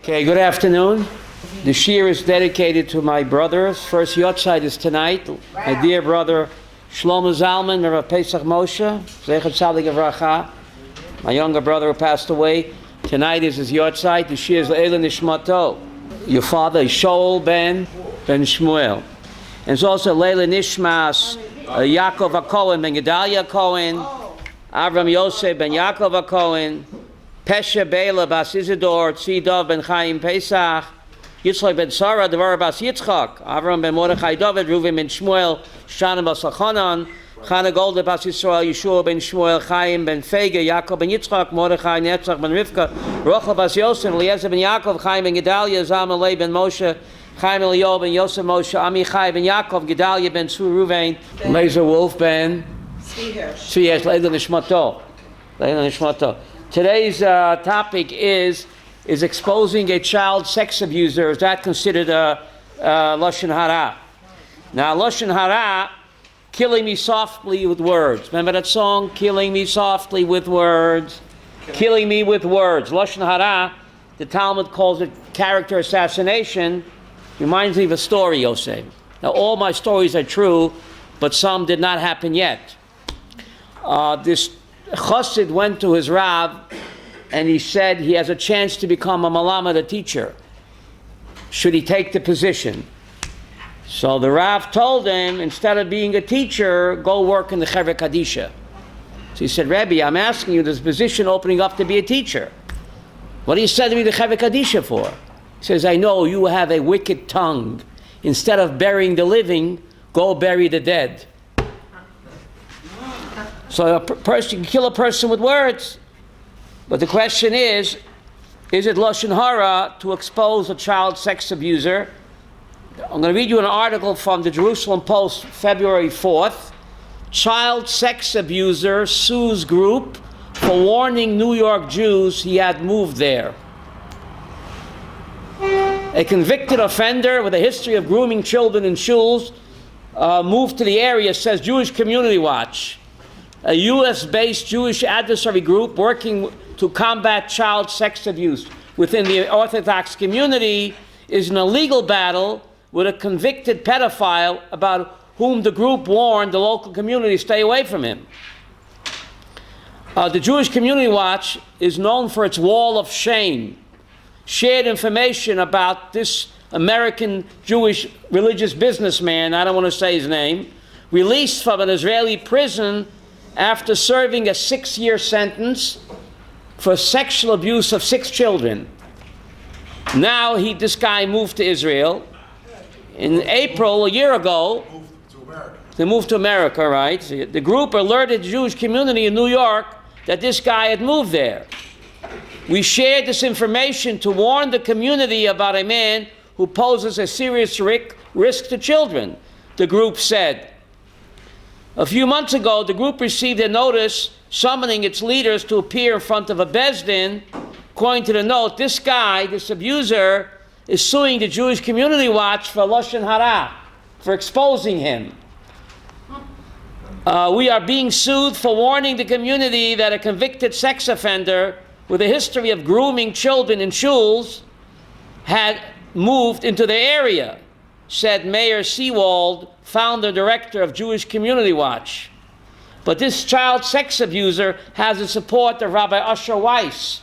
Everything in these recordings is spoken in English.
Okay, good afternoon. The shir is dedicated to my brothers. First Yotzeit is tonight. My dear brother Shlomo Zalman, Rabbi Pesach Moshe, Zecher Tzadik Avracha. My younger brother who passed away. Tonight is his Yotzeit. The shir is Le'ela Nishmato. Your father is Shaul ben Shmuel. And it's also Le'ela Nishmas Yaakov HaKohen ben Gedalia Cohen, Avram Yosef ben Yaakov HaKohen, Pesha Bela bas Isidor, Tzidov ben Chaim Pesach, Yitzchak ben Sarah, Devar bas Yitzchak, Avram ben Mordechai David, Reuven ben Shmuel, Shana bas Lachanan, Chana Golda bas Yisrael, Yeshua ben Shmuel, Chaim ben Fege, Yaakov ben Yitzchak, Mordechai Netzach ben Rivka, Rochel bas Yosef, Eliezer ben Yaakov, Chaim ben Gedalia, Zalman ben Moshe, Chaim Eliyahu ben Yosef Moshe, Amichai ben Yaakov, Gedalia ben Tzur Reuven, Lezer Wolf ben Tzvi Leila Nishmato. Today's topic is exposing a child sex abuser. Is that considered a Lashon Hara? Now, Lashon Hara, killing me softly with words. Remember that song? Killing me softly with words. Killing me with words. Lashon Hara, the Talmud calls it character assassination. Reminds me of a story, Yosef. Now, all my stories are true, but some did not happen yet. This Chassid went to his Rav and he said he has a chance to become a Malamed, a teacher. Should he take the position? So the Rav told him, instead of being a teacher, go work in the Hara Kadisha. So he said, Rebbe, I'm asking you, there's a position opening up to be a teacher. What do you send me to Hara Kadisha for? He says, I know you have a wicked tongue. Instead of burying the living, go bury the dead. So a person can kill a person with words. But the question is it Lashon Hara to expose a child sex abuser? I'm going to read you an article from the Jerusalem Post, February 4th. Child sex abuser sues group for warning New York Jews he had moved there. A convicted offender with a history of grooming children in shuls moved to the area, says Jewish Community Watch. A U.S.-based Jewish adversary group working to combat child sex abuse within the Orthodox community is in a legal battle with a convicted pedophile about whom the group warned the local community to stay away from him. The Jewish Community Watch is known for its wall of shame. Shared information about this American Jewish religious businessman, I don't want to say his name, released from an Israeli prison after serving a 6-year sentence for sexual abuse of 6 children. Now this guy moved to Israel. In April, a year ago, they moved to America, right? The group alerted the Jewish community in New York that this guy had moved there. We shared this information to warn the community about a man who poses a serious risk to children, the group said. A few months ago, the group received a notice summoning its leaders to appear in front of a Beis Din. According to the note, this guy, this abuser, is suing the Jewish Community Watch for Lashon Hara, for exposing him. We are being sued for warning the community that a convicted sex offender with a history of grooming children in shuls had moved into the area, said Mayor Seawald, founder director of Jewish Community Watch. But this child sex abuser has the support of Rabbi Usher Weiss,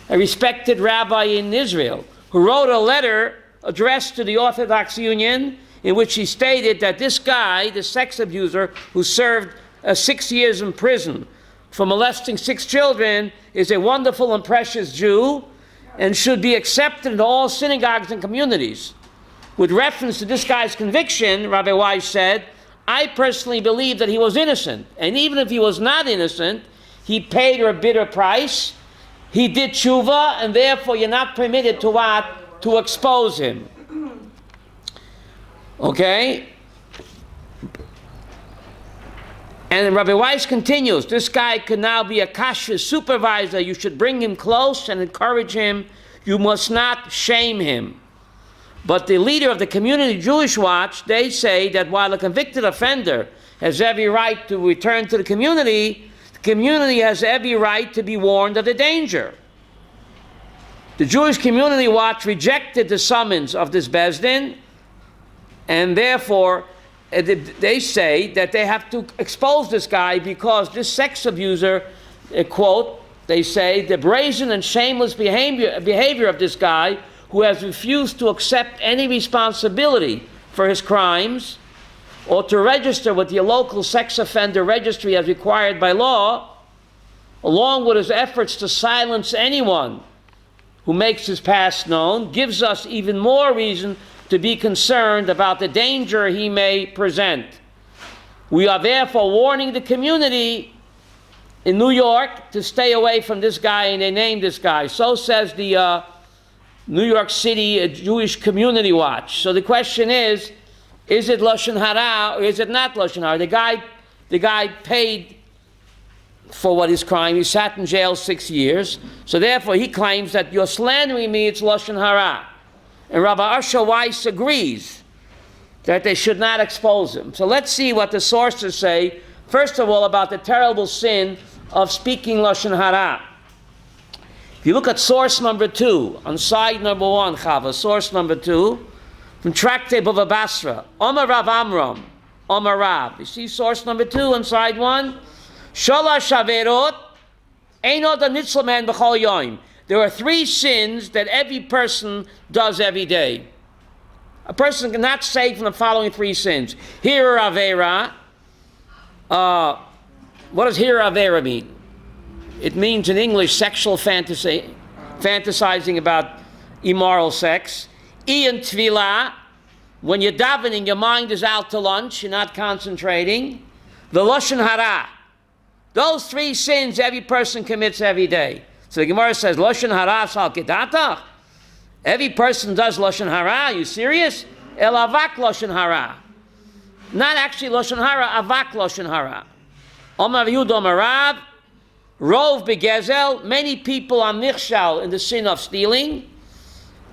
a respected rabbi in Israel, who wrote a letter addressed to the Orthodox Union in which he stated that this guy, the sex abuser who served 6 years in prison for molesting 6 children, is a wonderful and precious Jew and should be accepted in all synagogues and communities. With reference to this guy's conviction, Rabbi Weiss said, I personally believe that he was innocent. And even if he was not innocent, he paid a bitter price. He did tshuva, and therefore you're not permitted to what? To expose him. Okay? And Rabbi Weiss continues, this guy could now be a kashrus supervisor. You should bring him close and encourage him. You must not shame him. But the leader of the Community Jewish Watch, they say that while a convicted offender has every right to return to the community has every right to be warned of the danger. The Jewish Community Watch rejected the summons of this Beis Din, and therefore they say that they have to expose this guy because this sex abuser, quote, they say, the brazen and shameless behavior of this guy who has refused to accept any responsibility for his crimes or to register with the local sex offender registry as required by law, along with his efforts to silence anyone who makes his past known, gives us even more reason to be concerned about the danger he may present. We are therefore warning the community in New York to stay away from this guy, and they named this guy. So says the New York City Jewish Community Watch. So the question is it Lashon Hara or is it not Lashon Hara? The guy paid for what his crime. He sat in jail 6 years. So therefore he claims that you're slandering me, it's Lashon Hara. And Rabbi Asher Weiss agrees that they should not expose him. So let's see what the sources say, first of all, about the terrible sin of speaking Lashon Hara. If you look at source number 2, on side number 1, Chava, source number 2, from Tractate Bava Basra, Omar Rav Amram, Omar Rav. You see source number 2 on side 1? Shalosh Averot, Eino da Nitzal Man B'chol Yom. There are 3 sins that every person does every day. A person cannot say from the following 3 sins. Hira Avera. What does Hira Avera mean? It means in English sexual fantasy, fantasizing about immoral sex. Ian Tvila, when you're davening, your mind is out to lunch, you're not concentrating. The Lashon Hara. Those 3 sins every person commits every day. So the Gemara says, Lashon Hara sal kedatach. Every person does Lashon Hara. Are you serious? El avak Lashon Hara. Not actually Lashon Hara, avak Lashon Hara. Omar Yud Omar Rav, Rov begezel. Many people are nichshal in the sin of stealing.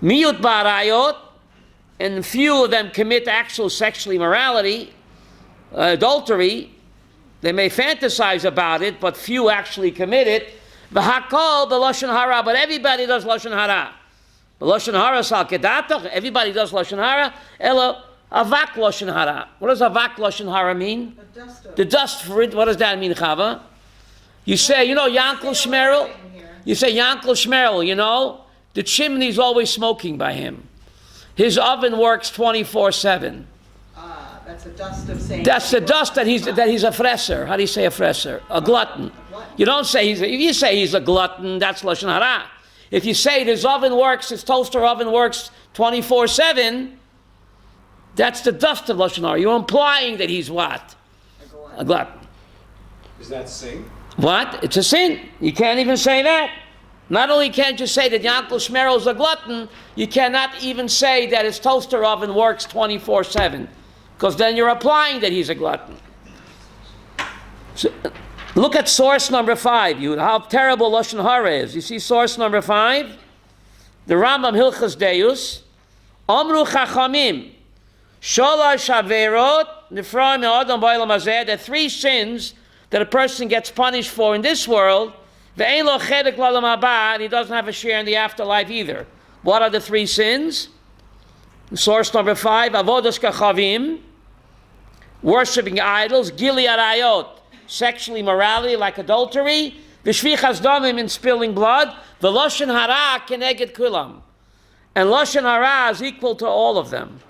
Miyut barayot, and few of them commit actual sexual immorality, adultery. They may fantasize about it, but few actually commit it. V'hakol b'lashon hara, but everybody does lashon hara. B'lashon hara sal kedatach, everybody does lashon hara. Elo avak lashon hara. What does avak lashon hara mean? The dust for it. What does that mean, Chava? You say, Yankel Shmerel. You say Yankel Shmerel. The chimney's always smoking by him. His oven works 24/7. That's the dust of saying. That's the dust that he's a fresser. How do you say a fresser? A glutton. You don't say if you say he's a glutton, that's Lashon Hara. If you say his oven works, his toaster oven works 24/7, that's the dust of Lashon Hara. You're implying that he's what? A glutton. Is that sin? What? It's a sin. You can't even say that. Not only can't you say that Yankel Shmerel is a glutton, you cannot even say that his toaster oven works 24/7. Because then you're implying that he's a glutton. So, look at source number 5, how terrible Lashon Hara is. You see source number 5? The Rambam Hilchas Deus. Amru Chachamim. Sholosh Averot Nifra Me'adam Ba'olam Hazeh. There are 3 sins that a person gets punished for in this world. Ve'ein lo chedek l'olam haba, and he doesn't have a share in the afterlife either. What are the 3 sins? Source number 5, avodas kachavim, worshipping idols, gili arayot, sexual immorality like adultery, v'shvichas damim, in spilling blood, v'lashon hara keneged kulam. And lashon hara is equal to all of them.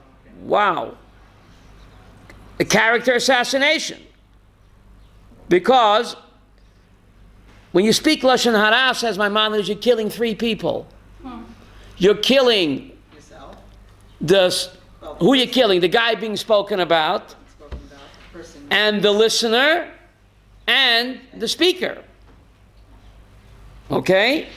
Wow. A character assassination. Because when you speak lashon hara, says my mom, you're killing 3 people. You're killing who you're killing, the guy being spoken about, and the listener, and the speaker. Okay?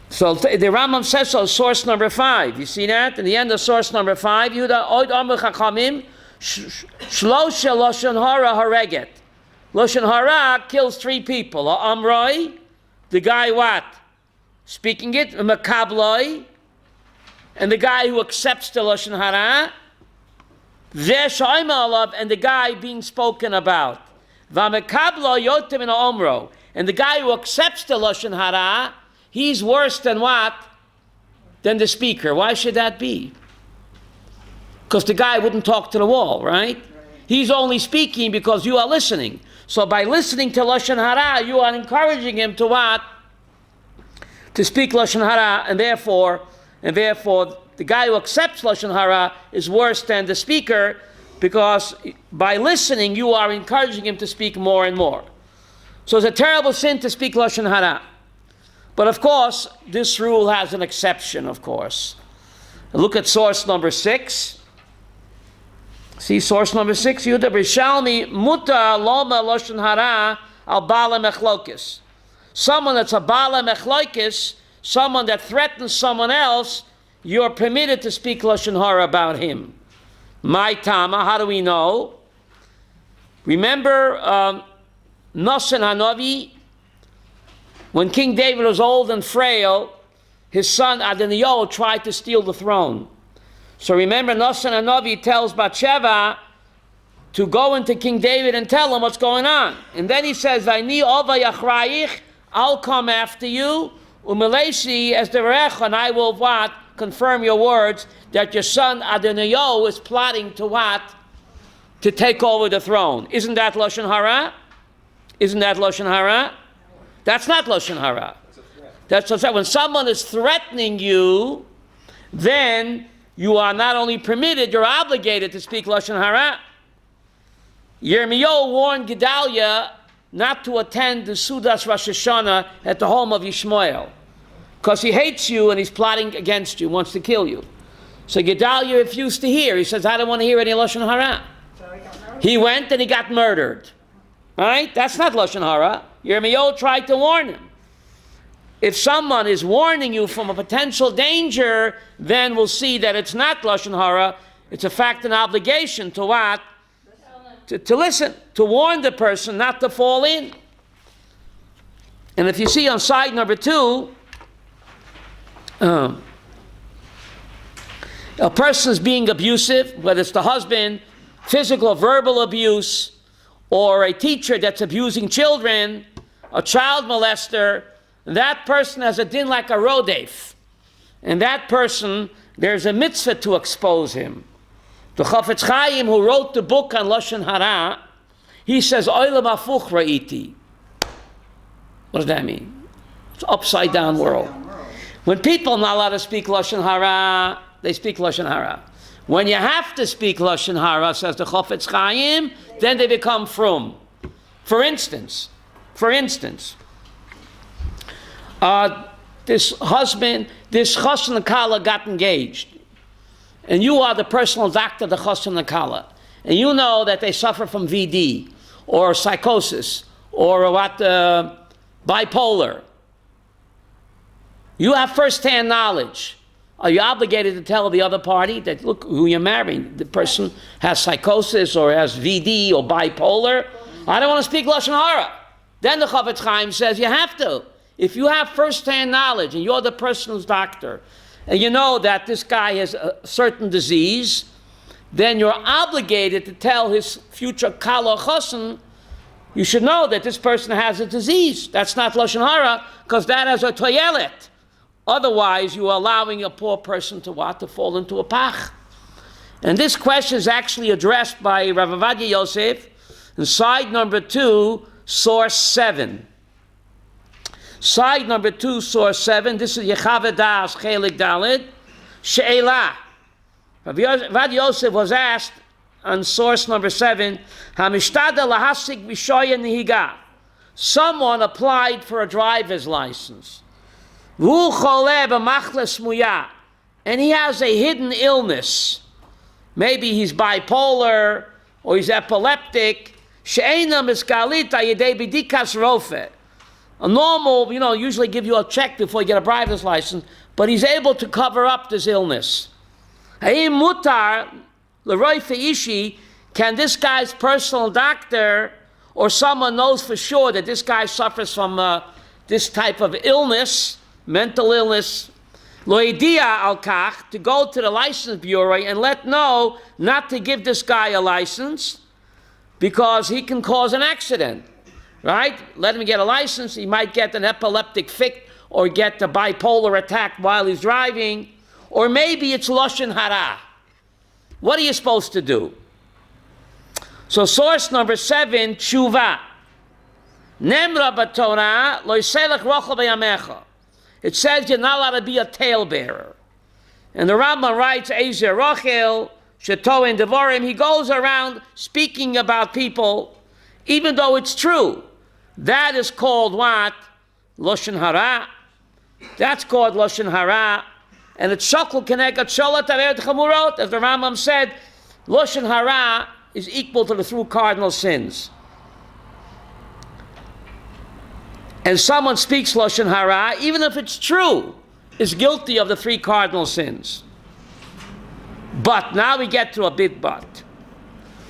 So the Rambam says so, source number 5. You see that? In the end of source number 5, Yehuda Oid Amr Chachamim, Shlosha Lashon Hara Hareget. Lashon Hara kills 3 people. Amroi, the guy what? Speaking it, Makabloi, and the guy who accepts the Lashon Hara, and the guy being spoken about. And the guy who accepts the Lashon Hara, he's worse than what? Than the speaker. Why should that be? Because the guy wouldn't talk to the wall, right? He's only speaking because you are listening. So by listening to Lashon Hara, you are encouraging him to what? To speak Lashon Hara, and therefore, the guy who accepts Lashon Hara is worse than the speaker, because by listening, you are encouraging him to speak more and more. So it's a terrible sin to speak Lashon Hara. But of course, this rule has an exception, of course. Look at source number 6. See source number 6? Yehuda B'Shalmi muta loma Lashon Hara al bala mechlokes. Someone that's a bala mechlokes, someone that threatens someone else, you're permitted to speak Lashon Hara about him. My Tama, how do we know? Remember Nasan Hanavi? When King David was old and frail, his son Adoniyahu tried to steal the throne. So remember, Nasan Hanavi tells Bathsheba to go into King David and tell him what's going on. And then he says, Vayni ova yachrayich, I'll come after you, u'meleshi as derech, and I will what? Confirm your words that your son Adoniyahu is plotting to what? To take over the throne. Isn't that Lashon Hara? Isn't that Lashon Hara? That's not Lashon Hara. That's when someone is threatening you, then you are not only permitted, you're obligated to speak Lashon Hara. Yirmiyahu warned Gedaliah not to attend the Sudas Rosh Hashanah at the home of Yishmael, because he hates you and he's plotting against you, wants to kill you. So Gedaliah refused to hear. He says, I don't want to hear any Lashon Hara. He went and he got murdered. Right? That's not Lashon Hara. Yirmiyahu tried to warn him. If someone is warning you from a potential danger, then we'll see that it's not Lashon Hara. It's a fact and obligation to what? To listen, to warn the person not to fall in. And if you see on side number 2, a person is being abusive, whether it's the husband, physical or verbal abuse, or a teacher that's abusing children, a child molester, that person has a din like a rodef. And that person, there's a mitzvah to expose him. The Chafetz Chaim, who wrote the book on Lashon Hara, he says, Olam hafuch ra'iti. What does that mean? It's upside down world. When people are not allowed to speak Lashon Hara, they speak Lashon Hara. When you have to speak Lashon Hara, says the Chafetz Chaim, then they become frum. For instance, this chassan kala got engaged, and you are the personal doctor of the chassan kala, and you know that they suffer from VD or psychosis or bipolar. You have first-hand knowledge. Are you obligated to tell the other party that, look, who you're marrying, the person has psychosis or has VD or bipolar? I don't want to speak Lashon Hara. Then the Chafetz Chaim says you have to. If you have first-hand knowledge and you're the person's doctor, and you know that this guy has a certain disease, then you're obligated to tell his future kala chassan, you should know that this person has a disease. That's not Lashon Hara, because that has a toyelet. Otherwise, you are allowing a poor person to what? To fall into a pach. And this question is actually addressed by Rav Ovadia Yosef in side number 2, source 7. Side number 2, source 7. This is Yechave Das Chelik Dalid. She'elah. Rav Ovadia Yosef was asked on source number 7, Hamishtada lahasik b'shoya nehiga. Someone applied for a driver's license. And he has a hidden illness. Maybe he's bipolar or he's epileptic. A normal, usually give you a check before you get a driver's license, but he's able to cover up this illness. Can this guy's personal doctor or someone knows for sure that this guy suffers from this type of illness, mental illness, loidia al kach, to go to the license bureau and let know not to give this guy a license because he can cause an accident, right? Let him get a license, he might get an epileptic fit or get the bipolar attack while he's driving, or maybe it's Lashon Hara. What are you supposed to do? So source number 7, tshuva. Nemra b'Torah lo yiselech rochel b'yamecha. It says you're not allowed to be a talebearer. And the Rambam writes, Ezer rochel sheto in devorim. He goes around speaking about people, even though it's true. That is called what? Lashon Hara. That's called Lashon Hara. And it's shakul kenegat sholat averet chamurot. As the Rambam said, Lashon Hara is equal to the 3 cardinal sins. And someone speaks Lashon Hara, even if it's true, is guilty of the 3 cardinal sins. But now we get to a big but.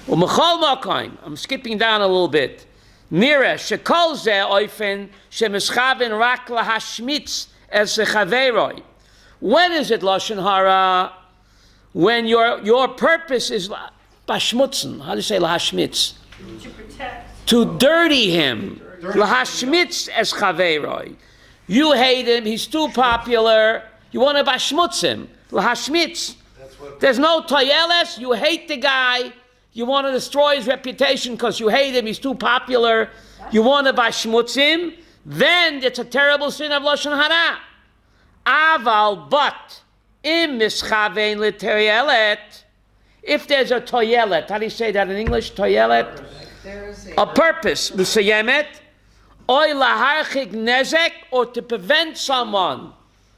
I'm skipping down a little bit. Nira shekol ze oifen shemischaven rak lahashmitz es chaveroi. When is it Lashon Hara? When your purpose is bashmutzen. How do you say lahashmitz? To protect. To dirty him. Lahashmitz es chaveroi. You hate him. He's too popular. You want to bashmutz him. Lahashmitz. There's no toyeles. You hate the guy. You want to destroy his reputation because you hate him. He's too popular. You want to bashmutz him. Then it's a terrible sin of Lashon Hara. Aval, but im mischavein l'toyelet. If there's a toyelet, how do you say that in English? Toyelet? A purpose. Musayemet. Oy laharchik nezek, or to prevent someone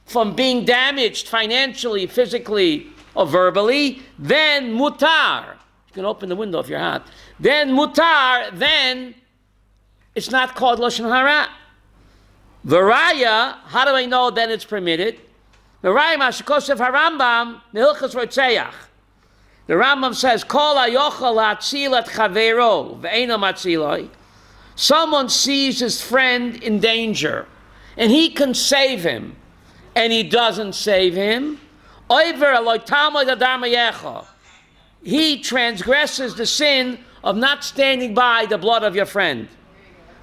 from being damaged financially, physically, or verbally, then mutar. You can open the window if you're hot. Then mutar, then it's not called Lashon Hara. Varaya, how do I know then it's permitted? Varaya mashikosev harambam mehilchas rotzeach. The Rambam says, Kol hayochel hatzilat chavero ve'ena matziloi. Someone sees his friend in danger, and he can save him, and he doesn't save him. Oiver aloi tamod adar mayecha. He transgresses the sin of not standing by the blood of your friend.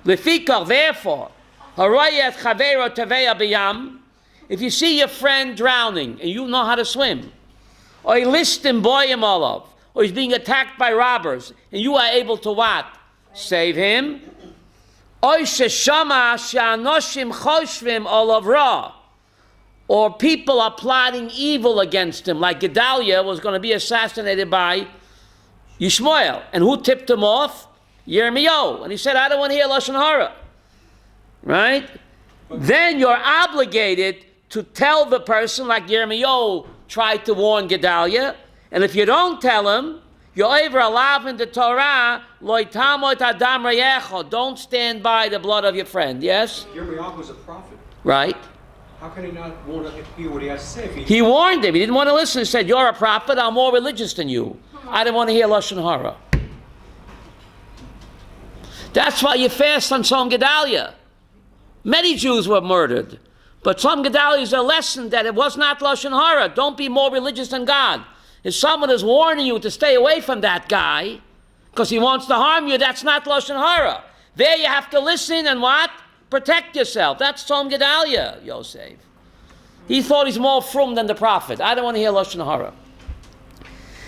Lefikach, therefore, harayet chavero teveya b'yam. If you see your friend drowning, and you know how to swim, or he listim boyim olav, or he's being attacked by robbers, and you are able to what? Save him. Or people are plotting evil against him, like Gedaliah was going to be assassinated by Yishmael. And who tipped him off? Yirmiyahu. And he said, I don't want to hear Lashon Hara. Right? Then you're obligated to tell the person, like Yirmiyahu tried to warn Gedaliah. And if you don't tell him, you're over alav in the Torah, lo itamot adam reyecho. Don't stand by the blood of your friend. Yes? Yirmiyahu was a prophet. Right. How can he not want to hear what he has to say? He warned him. He didn't want to listen. He said, you're a prophet. I'm more religious than you. I didn't want to hear Lashon Hara. That's why you fast on Tzom Gedaliah. Many Jews were murdered. But Tzom Gedaliah is a lesson that it was not Lashon Hara. Don't be more religious than God. If someone is warning you to stay away from that guy because he wants to harm you, that's not Lashon Hara. There you have to listen and what? Protect yourself. That's Tzom Gedaliah, Yosef. He thought he's more frum than the prophet. I don't want to hear Lashon Hara.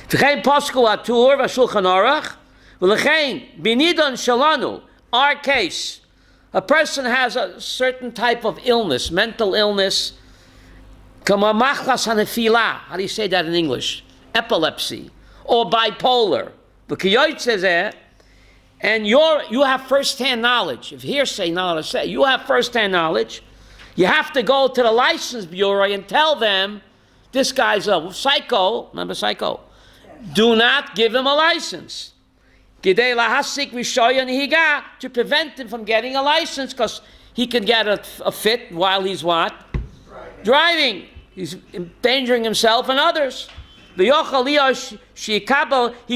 V'chein posku atur v'shulchan aruch v'lechein binidon shalanu. Our case, a person has a certain type of illness, mental illness, kama machlas hanefila. How do you say that in English? Epilepsy or bipolar. And you have first-hand knowledge. If hearsay knowledge, say you have first-hand knowledge. You have to go to the license bureau and tell them this guy's a psycho. Remember psycho? Do not give him a license. To prevent him from getting a license, because he can get a fit while he's what? Driving. He's endangering himself and others. He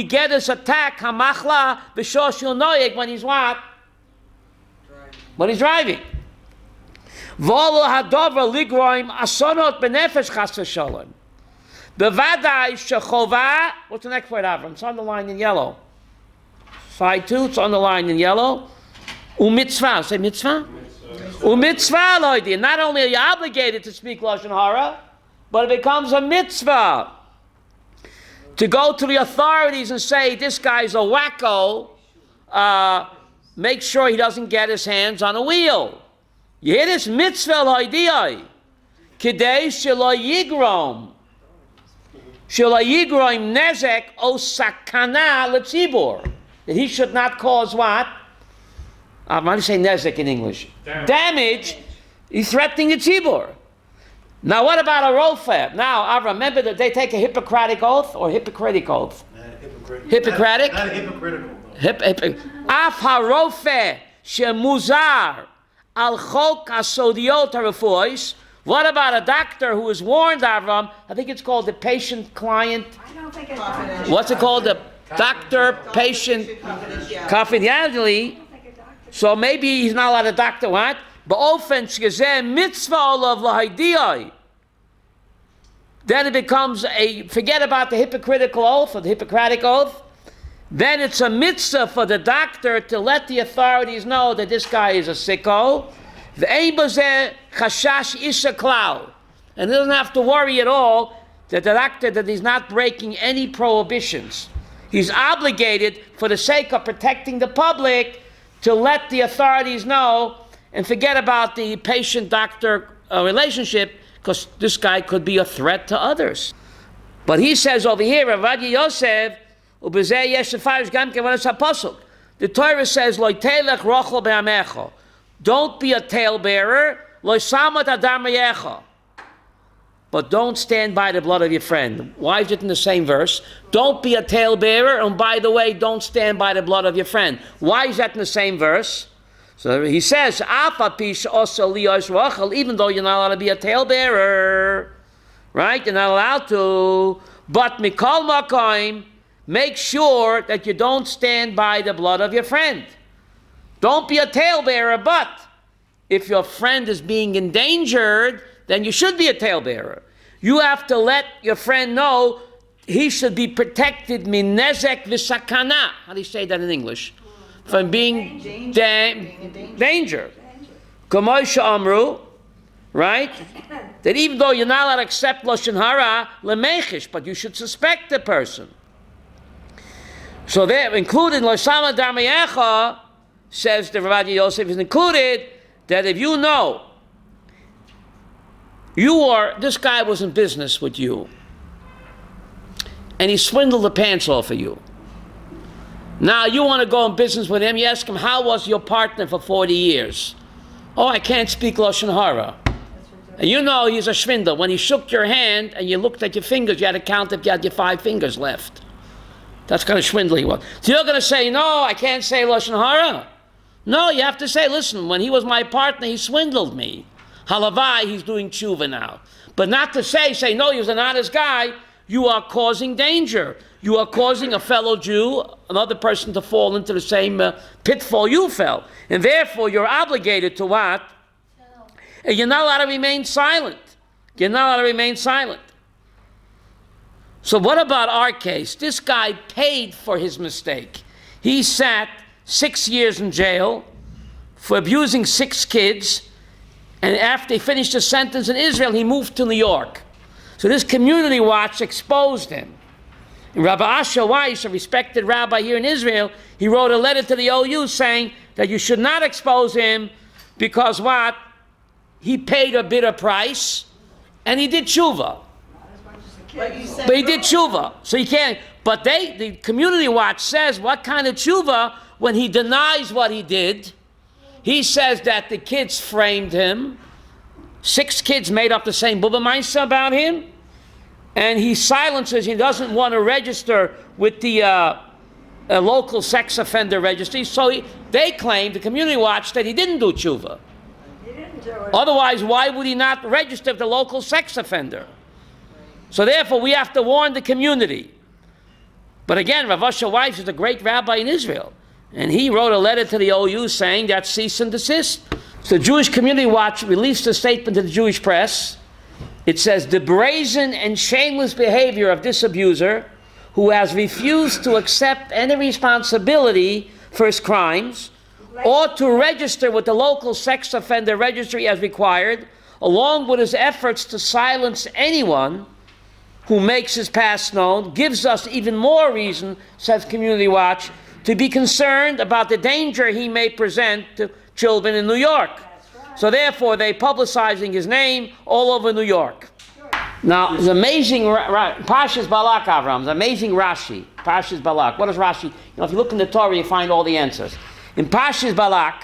get his attack when he's what? When he's driving. What's the next word, Avram? It's underlined in yellow. Side 2, it's underlined in yellow. Umitzvah. Say mitzvah? U'mitzvah loidi. Not only are you obligated to speak Lashon Hara, but it becomes a mitzvah to go to the authorities and say, this guy's a wacko, make sure he doesn't get his hands on a wheel. You hear this? Mitzvah loidiyai. Kidei shelo yigrom. Shelo yigrom nezek o sakana letzibor. That he should not cause what? I'm going to say nezek in English. Damage. He's threatening the tzibor. Now, what about a rofeh? Now, I remember that they take a Hippocratic oath or Hippocratic oath? Hippocratic? Not a hypocritical. Af harofeh shemuzar al chok asodiot harefois. What about a doctor who is warned, Avram? I think it's called the patient-client. I don't think it's confidential. What's it called? The doctor-patient confidentiality. So maybe he's not allowed to doctor what? Ba'ofen shgezeh mitzvah olav lahaydiyai. Then it becomes a, forget about the hypocritical oath or the Hippocratic oath. Then it's a mitzvah for the doctor to let the authorities know that this guy is a sicko. V'ein b'zeh chashash isha klau. And he doesn't have to worry at all that the doctor, that he's not breaking any prohibitions. He's obligated, for the sake of protecting the public, to let the authorities know and forget about the patient-doctor relationship, because this guy could be a threat to others. But he says over here, Rabbi Yosef, the Torah says, don't be a talebearer, but don't stand by the blood of your friend. Why is it in the same verse? Don't be a talebearer, and by the way, don't stand by the blood of your friend. Why is that in the same verse? So he says, even though you're not allowed to be a talebearer, right? You're not allowed to. But mikol makoim, make sure that you don't stand by the blood of your friend. Don't be a talebearer, but if your friend is being endangered, then you should be a talebearer. You have to let your friend know he should be protected min nezek v'sakana. How do you say that in English? From being danger. Kamoisha amru, right? That even though you're not allowed to accept Lashon Hara, lemechish, but you should suspect the person. So there, included Losama Damayecha, says the Rabbi Yosef, is included that if you know this guy was in business with you, and he swindled the pants off of you. Now you want to go in business with him, you ask him, how was your partner for 40 years? Oh, I can't speak Lashon Hara. And you know he's a schwindler. When he shook your hand and you looked at your fingers, you had to count if you had your 5 fingers left. That's kind of schwindly he was. So you're going to say, no, I can't say Lashon Hara. No, you have to say, listen, when he was my partner, he swindled me. Halavai, he's doing tshuva now. But not to say, no, he was an honest guy. You are causing danger. You are causing a fellow Jew, another person, to fall into the same pitfall you fell. And therefore, you're obligated to what? And you're not allowed to remain silent. You're not allowed to remain silent. So what about our case? This guy paid for his mistake. He sat 6 years in jail for abusing 6 kids. And after he finished his sentence in Israel, he moved to New York. So this community watch exposed him. And Rabbi Asher Weiss, a respected rabbi here in Israel, he wrote a letter to the OU saying that you should not expose him because what? He paid a bitter price and he did tshuva. But he did tshuva. So he can't. But the community watch says what kind of tshuva when he denies what he did. He says that the kids framed him. 6 kids made up the same Bubba Meinsa about him. And he silences, he doesn't want to register with the local sex offender registry. So they claim, the community watch, that he didn't do tshuva. He didn't do it. Otherwise, why would he not register with the local sex offender? So therefore, we have to warn the community. But again, Rav Asher Weiss is a great rabbi in Israel. And he wrote a letter to the OU saying that cease and desist. So the Jewish Community Watch released a statement to the Jewish press. It says, the brazen and shameless behavior of this abuser, who has refused to accept any responsibility for his crimes, ought to register with the local sex offender registry as required, along with his efforts to silence anyone who makes his past known, gives us even more reason, says Community Watch, to be concerned about the danger he may present to children in New York. So therefore, they're publicizing his name all over New York. Now, it's amazing, Parshas Balak, Avram, it's amazing Rashi, Parshas Balak. What is Rashi? If you look in the Torah, you find all the answers. In Parshas Balak,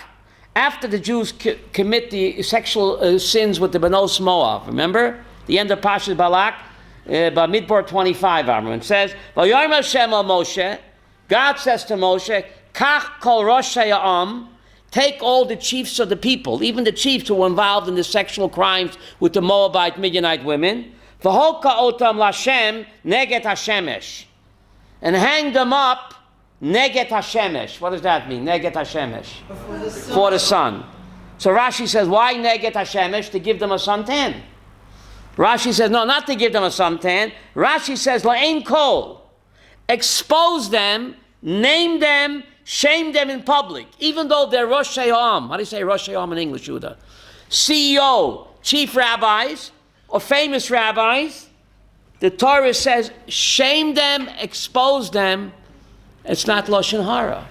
after the Jews commit the sexual sins with the Benos Moab, remember? The end of Parshas Balak, by Midbar 25, Avram, it says, V'yomer Hashem al Moshe, God says to Moshe, Kach kol roshei ha'am, take all the chiefs of the people, even the chiefs who were involved in the sexual crimes with the Moabite, Midianite women, v'hoka otam lashem neget hashemesh, and hang them up neget hashemesh. What does that mean? Neget hashemesh. For the sun. So Rashi says, why neget hashemesh? To give them a suntan. Rashi says, no, not to give them a suntan. Rashi says, la'ein kol. Expose them, name them, shame them in public, even though they're Rosh Ha'am. How do you say Rosh Ha'am in English, Judah? CEO, chief rabbis, or famous rabbis. The Torah says, shame them, expose them. It's not Lashon Hara,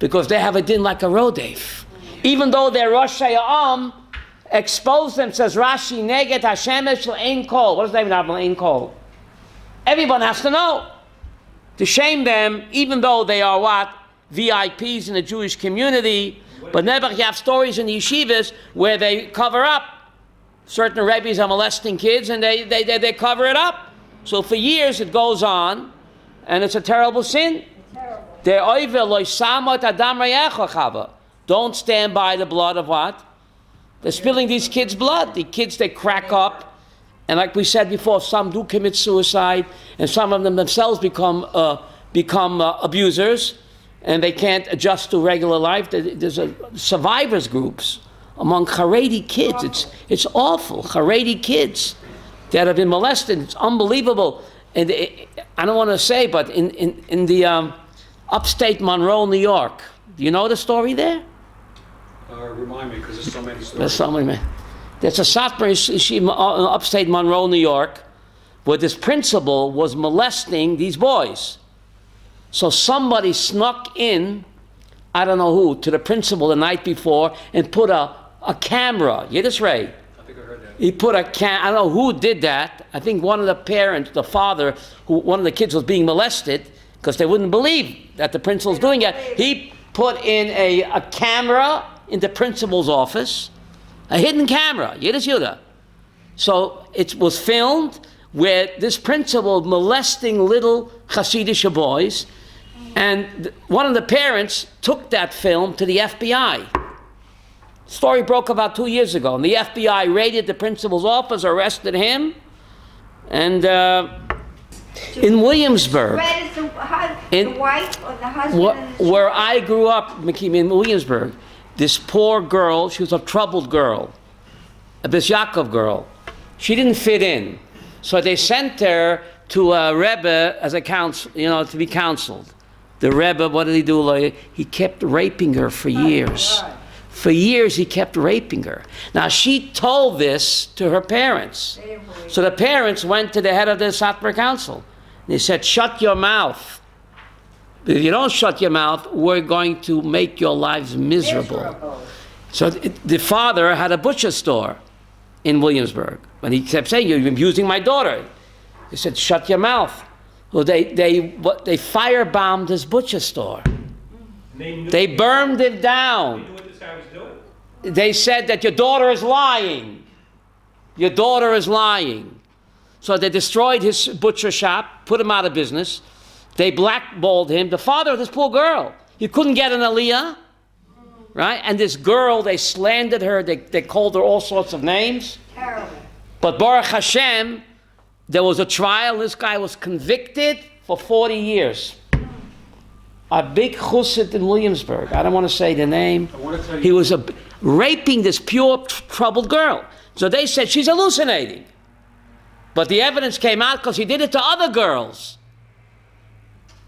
because they have a din like a rodef. Even though they're Rosh Ha'am, expose them, says Rashi, neget hashemesh l'ein kol. What does that mean, l'ein kol? Everyone has to know. To shame them, even though they are what? VIPs in the Jewish community. But never you have stories in the yeshivas where they cover up. Certain rabbis are molesting kids and they cover it up. So for years it goes on, and it's a terrible sin. Don't stand by the blood of what? They're spilling these kids' blood. The kids, they crack up. And like we said before, some do commit suicide, and some of them themselves become abusers, and they can't adjust to regular life. There's survivors groups among Haredi kids. It's awful. Haredi kids that have been molested. It's unbelievable. And I don't want to say, but in the upstate Monroe, New York, do you know the story there? Remind me, because there's so many stories. There's so many. There's a Satmar Yeshiva upstate Monroe, New York, where this principal was molesting these boys. So somebody snuck in, I don't know who, to the principal the night before and put a camera. Yiddish Ray. I think I heard that. He put I don't know who did that. I think one of the parents, the father, one of the kids was being molested because they wouldn't believe that the principal's doing it. He put in a camera in the principal's office. A hidden camera, Yiddish Yudah. So it was filmed where this principal molesting little Hasidic boys, and one of the parents took that film to the FBI. Story broke about 2 years ago, and the FBI raided the principal's office, arrested him, and in Williamsburg, Where is the wife or the husband? where I grew up, in Williamsburg, this poor girl, she was a troubled girl, a Bis Yaakov girl. She didn't fit in. So they sent her to a Rebbe as a counsel, to be counseled. The Rebbe, what did he do? He kept raping her for years. For years, he kept raping her. Now, she told this to her parents. So the parents went to the head of the Satmar Council. They said, shut your mouth. If you don't shut your mouth, we're going to make your lives miserable. So the father had a butcher store in Williamsburg. But he kept saying, you're abusing my daughter. He said, shut your mouth. Well, they firebombed his butcher store. They burned it down. They knew what this guy was doing. They said that your daughter is lying. Your daughter is lying. So they destroyed his butcher shop, put him out of business. They blackballed him. The father of this poor girl, he couldn't get an aliyah, right? And this girl, they slandered her. They called her all sorts of names. Terrible. But Baruch Hashem, there was a trial. This guy was convicted for 40 years. A big chussid in Williamsburg. I don't want to say the name. I want to tell you. He was raping this pure, troubled girl. So they said she's hallucinating. But the evidence came out because he did it to other girls.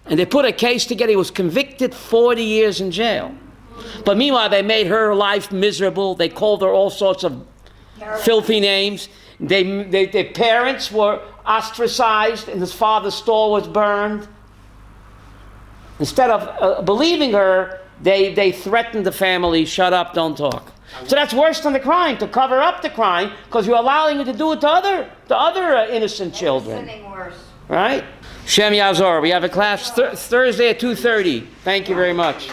And they put a case together. He was convicted 40 years in jail. But meanwhile, they made her life miserable. They called her all sorts of filthy names. Their parents were ostracized, and his father's store was burned. Instead of believing her, they threatened the family, shut up, don't talk. So that's worse than the crime, to cover up the crime, because you're allowing it to do it to other innocent children. Sinning worse. Right? Shem Yazor, we have a class Thursday at 2:30. Thank you very much.